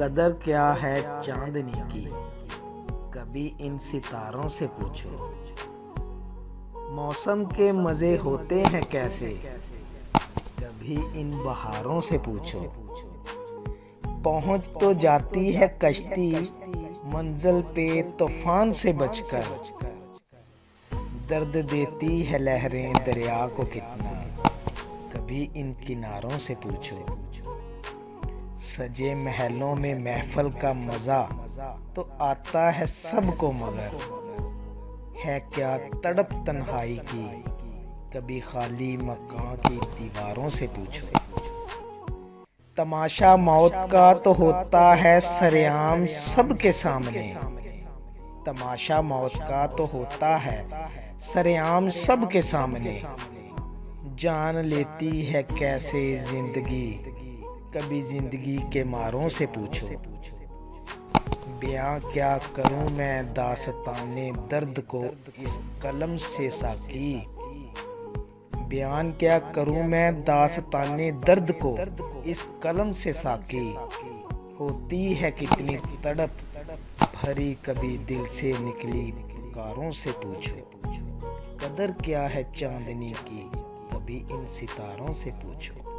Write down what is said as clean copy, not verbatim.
قدر کیا ہے چاندنی کی، کبھی ان ستاروں سے پوچھو۔ موسم کے مزے ہوتے ہیں کیسے، کبھی ان بہاروں سے پوچھو۔ پہنچ تو جاتی ہے کشتی منزل پہ طوفان سے بچ کر، درد دیتی ہے لہریں دریا کو کتنا، کبھی ان کناروں سے پوچھو۔ سجے محلوں میں محفل کا مزہ تو آتا ہے سب کو، مگر ہے کیا تڑپ تنہائی کی، کبھی خالی مکان کی دیواروں سے پوچھو۔ تماشا موت کا تو ہوتا ہے سرعام سب کے سامنے، تماشا موت کا تو ہوتا ہے سرعام سب کے سامنے۔ جان لیتی ہے کیسے زندگی، کبھی زندگی کے ماروں سے پوچھو۔ بیاں کیا کروں میں داستان درد کو اس قلم سے ساقی، بیان کیا کروں میں داستان درد کو اس قلم سے ساقی۔ ہوتی ہے کتنی تڑپ بھری کبھی دل سے نکلی پکاروں سے پوچھو۔ قدر کیا ہے چاندنی کی، کبھی ان ستاروں سے پوچھو۔